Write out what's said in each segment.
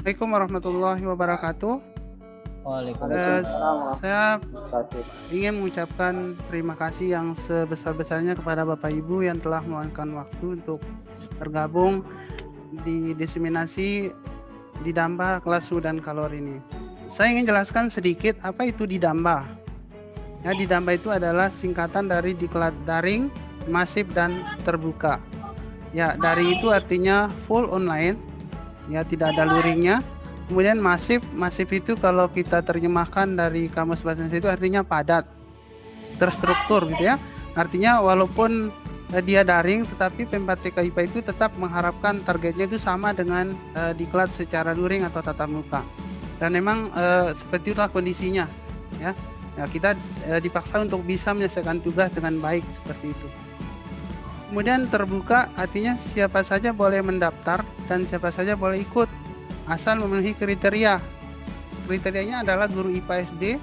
Assalamualaikum warahmatullahi wabarakatuh. Eh, Waalaikumsalam saya warahmatullahi ingin mengucapkan terima kasih yang sebesar-besarnya kepada Bapak Ibu yang telah meluangkan waktu untuk bergabung di diseminasi Didamba kelas SU dan Kalor ini. Saya ingin jelaskan sedikit apa itu Didamba. Ya, Didamba itu adalah singkatan dari diklat daring, masif dan terbuka. Ya, daring itu artinya full online, ya tidak ada luringnya. Kemudian masif itu kalau kita terjemahkan dari Kamus Bahasa Indonesia itu artinya padat, terstruktur gitu ya. Artinya walaupun dia daring, tetapi Pempat TK IPA itu tetap mengharapkan targetnya itu sama dengan diklat secara luring atau tatap muka. Dan memang seperti itulah kondisinya, ya. Ya, kita dipaksa untuk bisa menyelesaikan tugas dengan baik seperti itu. Kemudian terbuka artinya siapa saja boleh mendaftar dan siapa saja boleh ikut asal memenuhi kriteria. Kriterianya adalah guru IPA SD,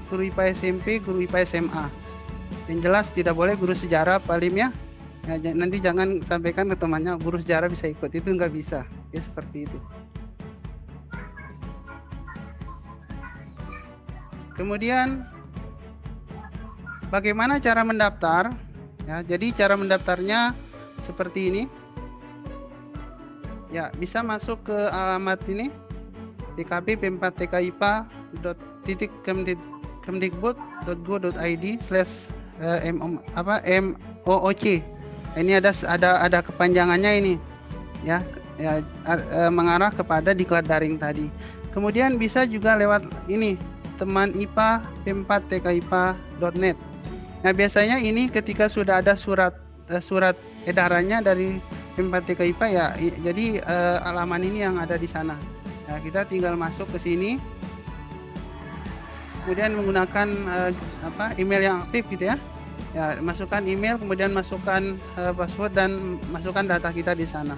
guru IPA SMP, guru IPA SMA. Yang jelas tidak boleh guru sejarah Palim ya. Nanti jangan sampaikan ke temannya guru sejarah bisa ikut, itu nggak bisa. Ya seperti itu. Kemudian bagaimana cara mendaftar? Ya, jadi cara mendaftarnya seperti ini. Ya, bisa masuk ke alamat ini tkp.kemdikbud.go.id/mooc. Ini ada kepanjangannya ini. Ya, mengarah kepada diklat daring tadi. Kemudian bisa juga lewat ini teman IPA pempat.tkipa.net. Nah, biasanya ini ketika sudah ada surat edarannya dari Pempat TK IPA ya, jadi halaman ini yang ada di sana. Nah, kita tinggal masuk ke sini, kemudian menggunakan email yang aktif gitu ya. Ya, masukkan email, kemudian masukkan password dan masukkan data kita di sana.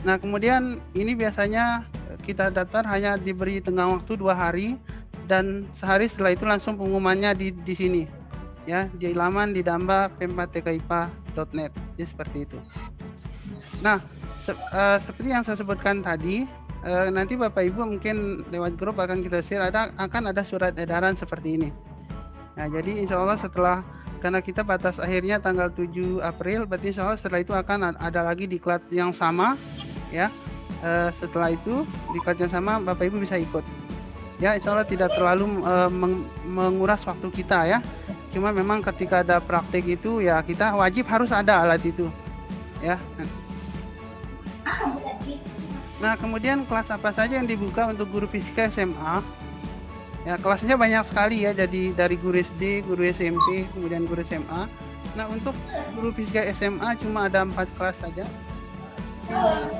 Nah, kemudian ini biasanya kita daftar hanya diberi tenggang waktu 2 hari dan sehari setelah itu langsung pengumumannya di sini. Ya, di laman Didamba pempat.tkipa.net. Ya, seperti itu. Nah, seperti yang saya sebutkan tadi, nanti Bapak Ibu mungkin lewat grup akan kita share akan ada surat edaran seperti ini. Nah, jadi insya Allah karena kita batas akhirnya tanggal 7 April, berarti insya Allah setelah itu akan ada lagi diklat yang sama, ya. Setelah itu diklat yang sama Bapak Ibu bisa ikut. Ya, insya Allah tidak terlalu menguras waktu kita ya. Cuma memang ketika ada praktek itu ya kita wajib harus ada alat itu, ya. Nah, kemudian kelas apa saja yang dibuka untuk guru fisika SMA? Ya, kelasnya banyak sekali ya, jadi dari guru SD, guru SMP, kemudian guru SMA. Nah, untuk guru fisika SMA cuma ada 4 kelas saja.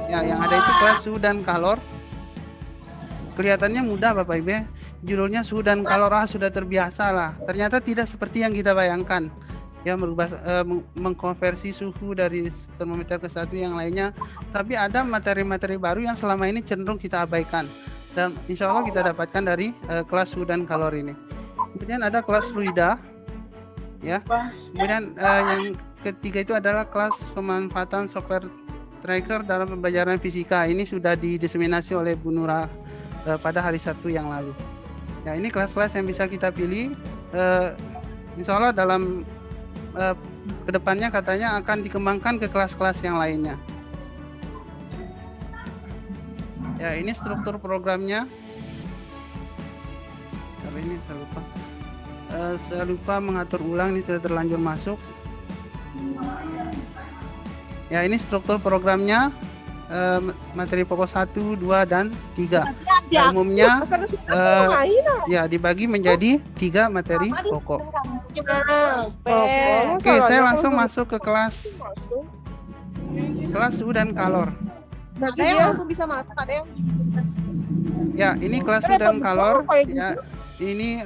Ya, yang ada itu kelas SU dan Kalor. Kelihatannya mudah Bapak Ibu ya. Judulnya SU dan Kalor, sudah terbiasa lah. Ternyata tidak seperti yang kita bayangkan. Ya, merubah mengkonversi suhu dari termometer ke satu yang lainnya, tapi ada materi-materi baru yang selama ini cenderung kita abaikan dan insya Allah kita dapatkan dari kelas SU dan Kalor ini. Kemudian ada kelas fluida ya, kemudian yang ketiga itu adalah kelas pemanfaatan software tracker dalam pembelajaran fisika. Ini sudah didiseminasi oleh Bu Nura pada hari Sabtu yang lalu. Ya, ini kelas-kelas yang bisa kita pilih. Insya Allah dalam kedepannya katanya akan dikembangkan ke kelas-kelas yang lainnya. Ya, ini struktur programnya. Tapi ini saya lupa mengatur ulang, ini sudah terlanjur masuk. Ya, ini struktur programnya. Materi pokok 1, 2, dan 3. Umumnya ya dibagi menjadi 3 materi pokok. Oke, saya langsung masuk ke kelas SU dan Kalor. Ada yang langsung bisa masak, ada yang ya, ini kelas SU dan Kalor ya. Ini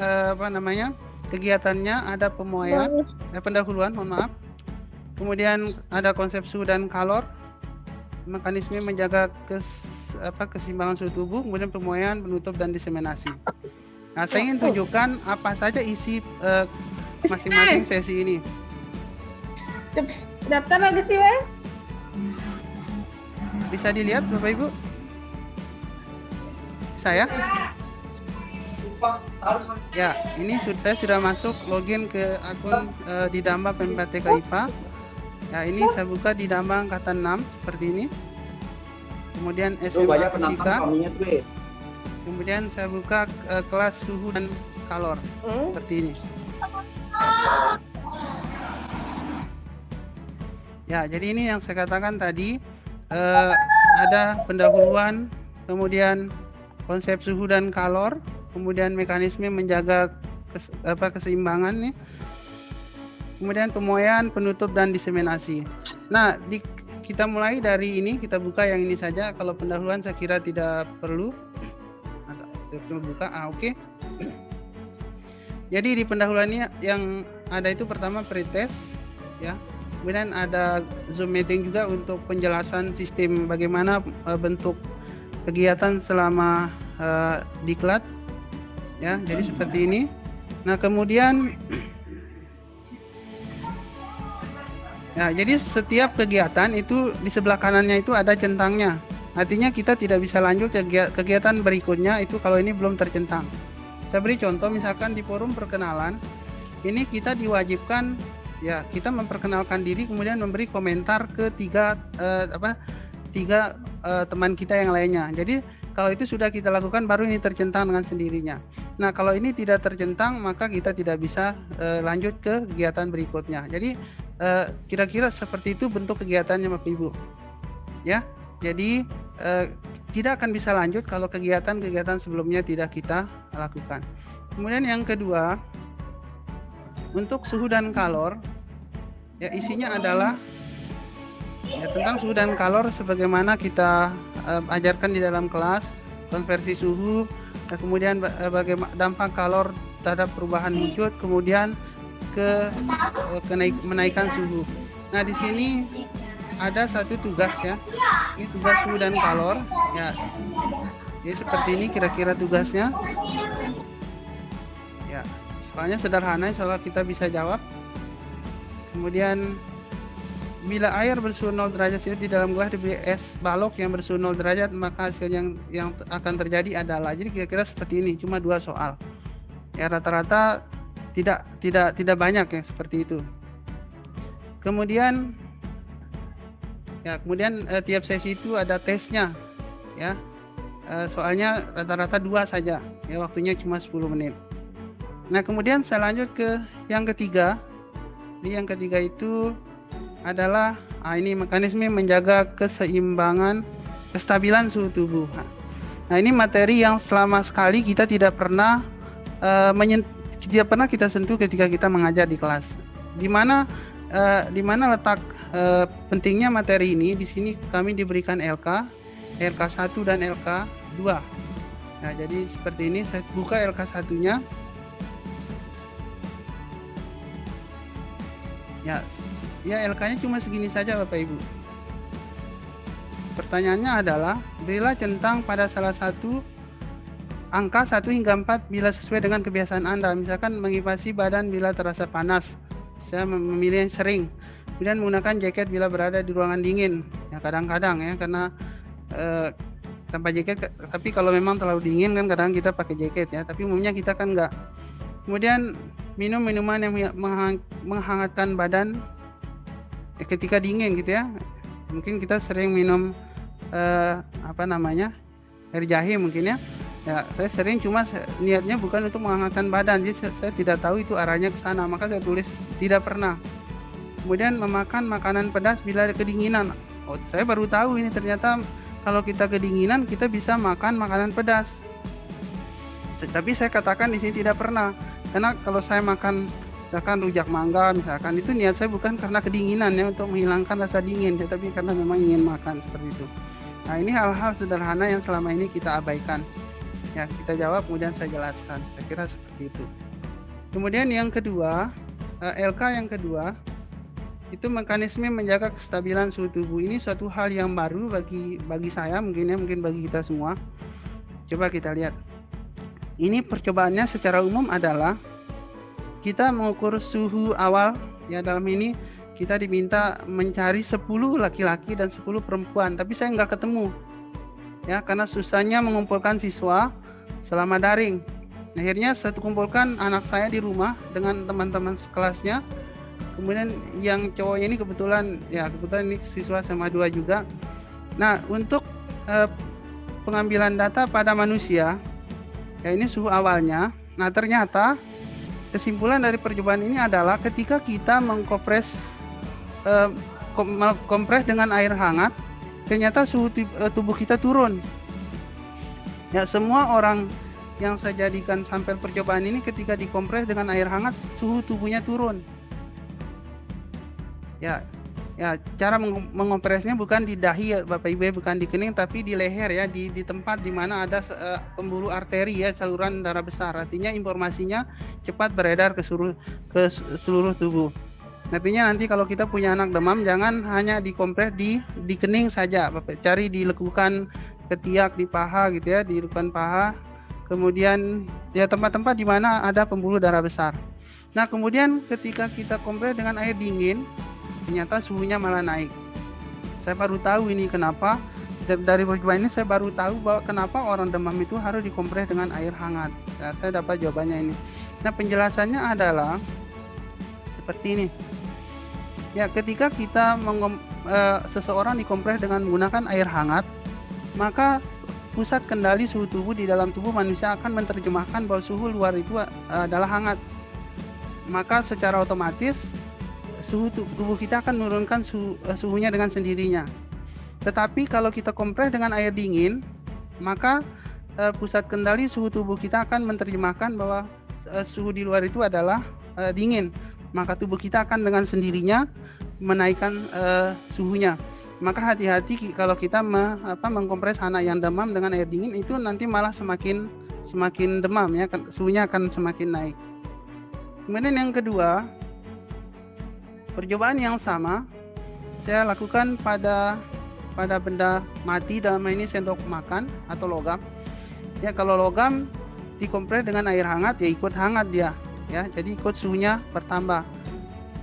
kegiatannya ada pendahuluan, mohon maaf. Kemudian ada konsep SU dan Kalor, mekanisme menjaga keseimbangan suhu tubuh, kemudian pemuaian, penutup, dan diseminasi. Nah, saya ingin tunjukkan apa saja isi masing-masing sesi ini. daftar lagi sih, Weh? Bisa dilihat Bapak Ibu? Saya? Ya, ini saya sudah masuk login ke akun di Damba PMPTK IPA. Ya, ini saya buka di Damba angkatan 6 seperti ini. Kemudian SMA Fisika. Kemudian saya buka kelas suhu dan kalor seperti ini. Ya, jadi ini yang saya katakan tadi, ada pendahuluan, kemudian konsep suhu dan kalor, kemudian mekanisme menjaga keseimbangan nih, kemudian pemuaian, penutup, dan diseminasi. Nah, kita mulai dari ini, kita buka yang ini saja. Kalau pendahuluan saya kira tidak perlu. Saya buka, oke. Jadi di pendahuluannya yang ada itu pertama pretest, ya. Kemudian ada Zoom meeting juga untuk penjelasan sistem bagaimana bentuk kegiatan selama diklat, ya. Jadi seperti ini. Nah, kemudian ya, jadi setiap kegiatan itu di sebelah kanannya itu ada centangnya. Artinya kita tidak bisa lanjut kegiatan berikutnya itu kalau ini belum tercentang. Saya beri contoh, misalkan di forum perkenalan, ini kita diwajibkan, ya, kita memperkenalkan diri, kemudian memberi komentar ke tiga teman kita yang lainnya. Jadi kalau itu sudah kita lakukan, baru ini tercentang dengan sendirinya. Nah, kalau ini tidak tercentang, maka kita tidak bisa lanjut ke kegiatan berikutnya. Jadi kira-kira seperti itu bentuk kegiatannya, Bapak Ibu. Ya, jadi tidak akan bisa lanjut kalau kegiatan-kegiatan sebelumnya tidak kita lakukan. Kemudian yang kedua, untuk suhu dan kalor, ya, isinya adalah ya, tentang suhu dan kalor sebagaimana kita ajarkan di dalam kelas, konversi suhu, kemudian bagaimana dampak kalor terhadap perubahan wujud, kemudian menaikkan suhu. Nah, di sini ada satu tugas, ya. Ini tugas suhu dan kalor, ya. Jadi seperti ini kira-kira tugasnya. Ya, soalnya sederhana, insya Allah kita bisa jawab. Kemudian bila air bersuhu 0 derajat di dalam gelas diberi es balok yang bersuhu 0 derajat, maka hasil yang akan terjadi adalah, jadi kira-kira seperti ini, cuma 2 soal. Ya, rata-rata tidak banyak yang seperti itu. Kemudian tiap sesi itu ada tesnya, ya. Soalnya rata-rata 2 saja, ya, waktunya cuma 10 menit. Nah, kemudian saya lanjut ke yang ketiga. Di yang ketiga itu adalah ini mekanisme menjaga keseimbangan, kestabilan suhu tubuh. Nah, ini materi yang selama sekali kita tidak pernah kita sentuh ketika kita mengajar di kelas. Di mana letak pentingnya materi ini? Di sini kami diberikan LK1 dan LK2. Nah, jadi seperti ini, saya buka LK1-nya. Ya, LK-nya cuma segini saja, Bapak Ibu. Pertanyaannya adalah, berilah centang pada salah satu angka 1 hingga 4 bila sesuai dengan kebiasaan Anda. Misalkan mengipasi badan bila terasa panas. Saya memilih yang sering. Kemudian menggunakan jaket bila berada di ruangan dingin. Ya, kadang-kadang, ya, karena tanpa jaket, tapi kalau memang terlalu dingin kan kadang kita pakai jaket, ya, tapi umumnya kita kan enggak. Kemudian minum minuman yang menghangatkan badan ketika dingin, gitu, ya. Mungkin kita sering minum air jahe mungkin, ya. Ya, saya sering, cuma niatnya bukan untuk menghangatkan badan, jadi saya tidak tahu itu arahnya ke sana, maka saya tulis tidak pernah. Kemudian memakan makanan pedas bila kedinginan. Oh, saya baru tahu ini, ternyata kalau kita kedinginan kita bisa makan makanan pedas. Tapi saya katakan di sini tidak pernah, karena kalau saya makan misalkan rujak mangga misalkan, itu niat saya bukan karena kedinginan, ya, untuk menghilangkan rasa dingin, tapi karena memang ingin makan, seperti itu. Nah, ini hal-hal sederhana yang selama ini kita abaikan. Ya, kita jawab kemudian saya jelaskan. Saya kira seperti itu. Kemudian yang kedua, LK yang kedua itu mekanisme menjaga kestabilan suhu tubuh. Ini suatu hal yang baru bagi saya, mungkin bagi kita semua. Coba kita lihat. Ini percobaannya secara umum adalah kita mengukur suhu awal, ya. Dalam ini kita diminta mencari 10 laki-laki dan 10 perempuan, tapi saya nggak ketemu. ya, karena susahnya mengumpulkan siswa selama daring. Akhirnya saya kumpulkan anak saya di rumah dengan teman-teman kelasnya. Kemudian yang cowoknya ini kebetulan ini siswa SMA 2 juga. Nah, untuk pengambilan data pada manusia, ya ini suhu awalnya. Nah, ternyata kesimpulan dari percobaan ini adalah ketika kita mengkompres dengan air hangat, ternyata suhu tubuh kita turun. Ya, semua orang yang saya jadikan sampel percobaan ini ketika dikompres dengan air hangat, suhu tubuhnya turun. Ya, cara mengompresnya bukan di dahi ya Bapak Ibu, bukan di kening, tapi di leher ya, di tempat di mana ada pembuluh arteri ya, saluran darah besar. Artinya informasinya cepat beredar ke seluruh tubuh. Artinya nanti kalau kita punya anak demam, jangan hanya dikompres di kening saja, Bapak. Cari di lekukan ketiak, di paha gitu ya, di lekukan paha. Kemudian ya tempat-tempat di mana ada pembuluh darah besar. Nah, kemudian ketika kita kompres dengan air dingin, ternyata suhunya malah naik. Saya baru tahu ini kenapa. Dari percobaan ini saya baru tahu bahwa kenapa orang demam itu harus dikompres dengan air hangat. Nah, saya dapat jawabannya ini. Nah, penjelasannya adalah seperti ini. Ya, ketika kita seseorang dikompres dengan menggunakan air hangat, maka pusat kendali suhu tubuh di dalam tubuh manusia akan menerjemahkan bahwa suhu luar itu adalah hangat. Maka secara otomatis suhu tubuh kita akan menurunkan suhunya dengan sendirinya. Tetapi kalau kita kompres dengan air dingin, maka pusat kendali suhu tubuh kita akan menerjemahkan bahwa suhu di luar itu adalah dingin. Maka tubuh kita akan dengan sendirinya menaikkan suhunya. Maka hati-hati kalau kita mengkompres anak yang demam dengan air dingin, itu nanti malah semakin demam ya, suhunya akan semakin naik. Kemudian yang kedua, percobaan yang sama saya lakukan pada benda mati, dalam ini sendok makan atau logam. Ya, kalau logam dikompres dengan air hangat ya ikut hangat dia ya, jadi ikut suhunya bertambah.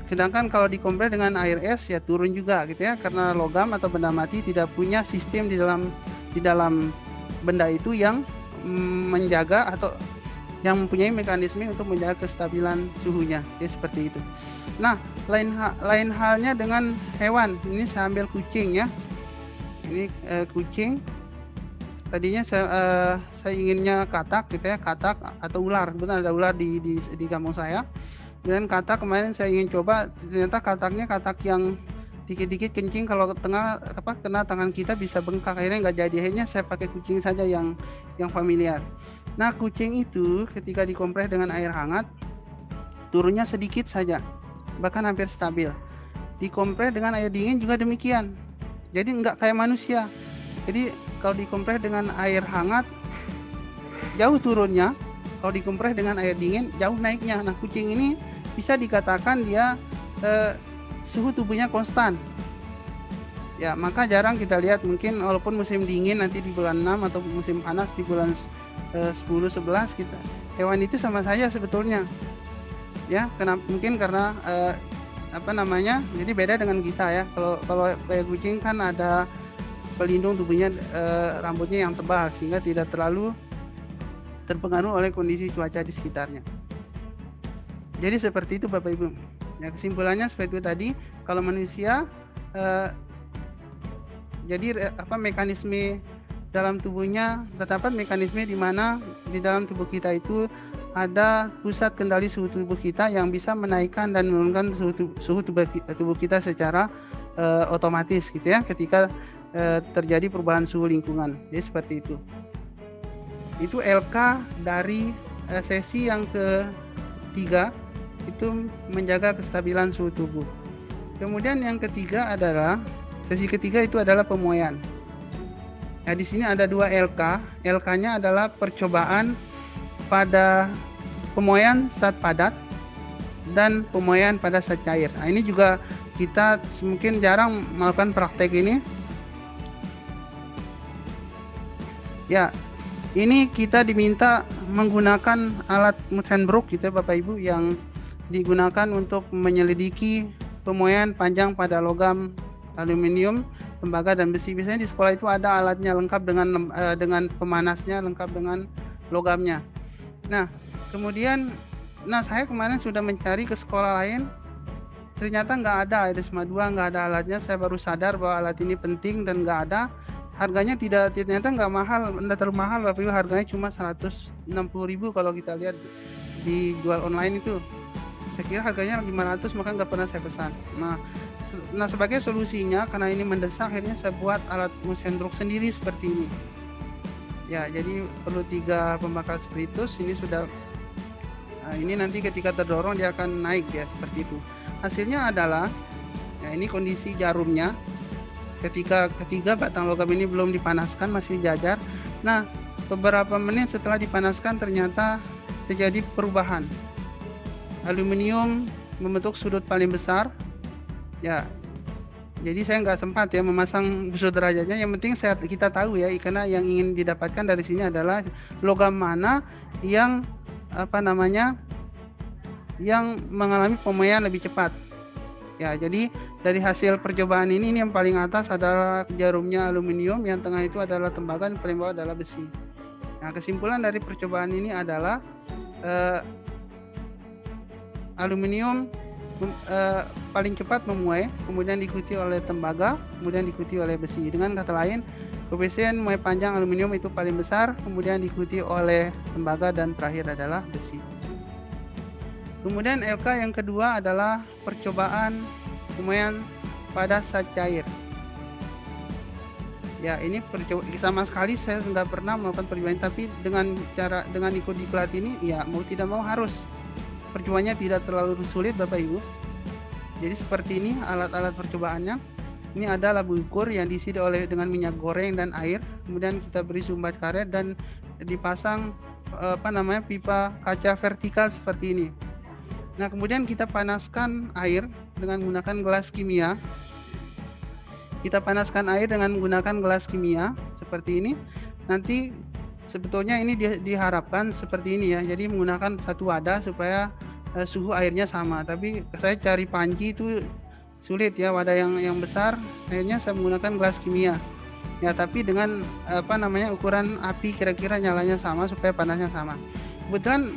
Sedangkan kalau dikompres dengan air es ya turun juga gitu ya, karena logam atau benda mati tidak punya sistem di dalam benda itu yang menjaga atau yang mempunyai mekanisme untuk menjaga kestabilan suhunya ya, seperti itu. Nah, lain halnya dengan hewan. Ini saya ambil kucing ya. Ini kucing. Tadinya saya inginnya katak gitu ya, katak atau ular. Betul, ada ular di kampung saya. Dan katak kemarin saya ingin coba, ternyata kataknya katak yang dikit-dikit kencing, kalau kena tangan kita bisa bengkak. Akhirnya nggak jadi. Akhirnya saya pakai kucing saja yang familiar. Nah, kucing itu ketika dikompres dengan air hangat turunnya sedikit saja, bahkan hampir stabil. Dikompres dengan air dingin juga demikian. Jadi nggak kayak manusia. Jadi kalau dikompres dengan air hangat jauh turunnya, kalau dikompres dengan air dingin jauh naiknya. Nah, kucing ini bisa dikatakan dia suhu tubuhnya konstan. Ya, maka jarang kita lihat, mungkin walaupun musim dingin nanti di bulan 6 atau musim panas di bulan 10-11 kita hewan itu sama saja sebetulnya. Ya, mungkin karena jadi beda dengan kita ya. Kalau kayak kucing kan ada pelindung tubuhnya, rambutnya yang tebal sehingga tidak terlalu terpengaruh oleh kondisi cuaca di sekitarnya. Jadi seperti itu Bapak Ibu. Ya, kesimpulannya seperti itu tadi. Kalau manusia jadi mekanisme dalam tubuhnya, terdapat mekanisme di mana di dalam tubuh kita itu ada pusat kendali suhu tubuh kita yang bisa menaikkan dan menurunkan suhu tubuh kita secara otomatis gitu ya, ketika terjadi perubahan suhu lingkungan. Jadi seperti itu. Itu LK dari sesi yang ketiga, itu menjaga kestabilan suhu tubuh. Kemudian yang ketiga adalah sesi ketiga itu adalah pemuaian. Nah, di sini ada 2 LK. LK-nya adalah percobaan pada pemuaian zat padat dan pemuaian pada zat cair. Nah, ini juga kita mungkin jarang melakukan praktek ini. Ya, ini kita diminta menggunakan alat Mutsenbrook gitu ya Bapak Ibu, yang digunakan untuk menyelidiki pemuaian panjang pada logam aluminium tembaga dan besi. Biasanya di sekolah itu ada alatnya lengkap dengan pemanasnya, lengkap dengan logamnya. Nah, kemudian saya kemarin sudah mencari ke sekolah lain, ternyata nggak ada Edesma 2, nggak ada alatnya. Saya baru sadar bahwa alat ini penting dan nggak ada. Harganya ternyata nggak mahal, nggak terlalu mahal Bapak Ibu, harganya cuma 160.000 kalau kita lihat dijual online itu. Saya kira harganya 500, maka nggak pernah saya pesan. Nah, sebagai solusinya karena ini mendesak, akhirnya saya buat alat motion stroke sendiri seperti ini. Ya, jadi perlu 3 pembakar spiritus. Ini sudah ini nanti ketika terdorong dia akan naik ya, seperti itu. Hasilnya adalah ini kondisi jarumnya. Ketika batang logam ini belum dipanaskan, masih jajar. Nah, beberapa menit setelah dipanaskan ternyata terjadi perubahan. Aluminium membentuk sudut paling besar. Ya, jadi saya nggak sempat ya memasang busur derajatnya. Yang penting kita tahu ya, karena yang ingin didapatkan dari sini adalah logam mana yang yang mengalami pemuaian lebih cepat. Ya, jadi dari hasil percobaan ini yang paling atas adalah jarumnya aluminium, yang tengah itu adalah tembaga, dan paling bawah adalah besi. Nah, kesimpulan dari percobaan ini adalah aluminium paling cepat memuai, kemudian diikuti oleh tembaga, kemudian diikuti oleh besi. Dengan kata lain, koefisien muai panjang aluminium itu paling besar, kemudian diikuti oleh tembaga, dan terakhir adalah besi. Kemudian LK yang kedua adalah percobaan pemuaian pada zat cair. Ya, ini sama sekali saya nggak pernah melakukan percobaan, tapi dengan ikut diklat ini, ya mau tidak mau harus. Percobaannya tidak terlalu sulit Bapak Ibu. Jadi seperti ini alat-alat percobaannya. Ini ada labu ukur yang diisi dengan minyak goreng dan air. Kemudian kita beri sumbat karet dan dipasang pipa kaca vertikal seperti ini. Nah, kemudian kita panaskan air dengan menggunakan gelas kimia. Kita panaskan air dengan menggunakan gelas kimia seperti ini. Nanti sebetulnya ini diharapkan seperti ini ya. Jadi menggunakan satu wadah supaya suhu airnya sama. Tapi saya cari panci itu sulit ya, wadah yang besar. Akhirnya saya menggunakan gelas kimia. Ya, tapi dengan ukuran api kira-kira nyalanya sama supaya panasnya sama. Kebetulan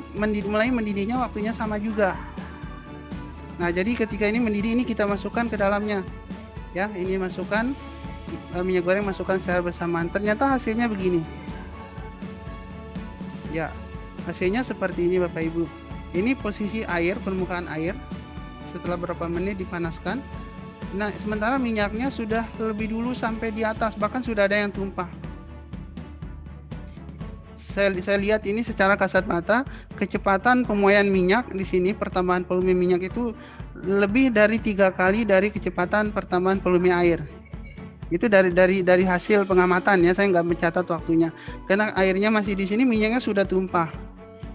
mulai mendidihnya waktunya sama juga. Nah, jadi ketika ini mendidih, ini kita masukkan ke dalamnya. Ya, ini masukkan minyak goreng, masukkan secara bersamaan. Ternyata hasilnya begini. Ya, hasilnya seperti ini Bapak Ibu. Ini posisi air, permukaan air setelah berapa menit dipanaskan. Nah, sementara minyaknya sudah lebih dulu sampai di atas, bahkan sudah ada yang tumpah. Saya lihat ini secara kasat mata, kecepatan pemuaian minyak di sini, pertambahan volume minyak itu lebih dari 3 kali dari kecepatan pertambahan volume air. Itu dari hasil pengamatan ya, saya nggak mencatat waktunya. Karena airnya masih di sini, minyaknya sudah tumpah.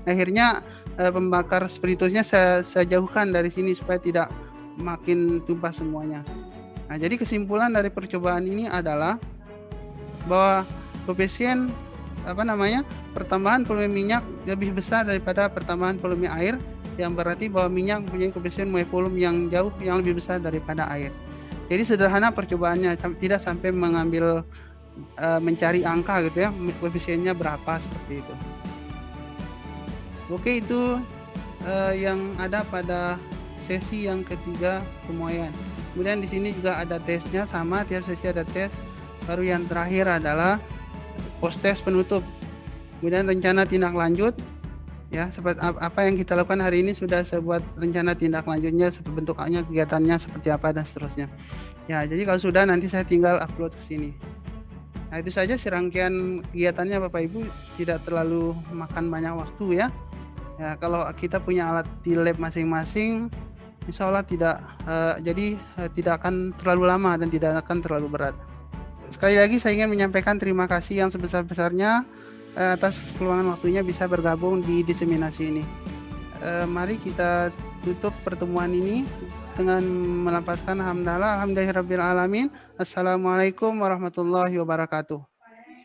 Akhirnya pembakar spiritusnya saya jauhkan dari sini supaya tidak makin tumpah semuanya. Nah, jadi kesimpulan dari percobaan ini adalah bahwa koefisien pertambahan volume minyak lebih besar daripada pertambahan volume air, yang berarti bahwa minyak mempunyai koefisien muai volume yang jauh yang lebih besar daripada air. Jadi sederhana percobaannya, tidak sampai mencari angka gitu ya, koefisiennya berapa seperti itu. Oke, itu yang ada pada sesi yang ketiga pemuaian. Kemudian di sini juga ada tesnya, sama tiap sesi ada tes. Baru yang terakhir adalah post test penutup. Kemudian rencana tindak lanjut. Ya, seperti apa yang kita lakukan hari ini sudah saya buat rencana tindak lanjutnya, bentuknya, kegiatannya seperti apa dan seterusnya. Ya, jadi kalau sudah nanti saya tinggal upload ke sini. Nah, itu saja serangkaian kegiatannya Bapak Ibu, tidak terlalu makan banyak waktu ya. Ya, kalau kita punya alat di lab masing-masing, insya Allah tidak akan terlalu lama dan tidak akan terlalu berat. Sekali lagi saya ingin menyampaikan terima kasih yang sebesar-besarnya atas keluangan waktunya bisa bergabung di diseminasi ini. Mari kita tutup pertemuan ini dengan melafazkan alhamdulillahirabbil alamin. Assalamualaikum warahmatullahi wabarakatuh.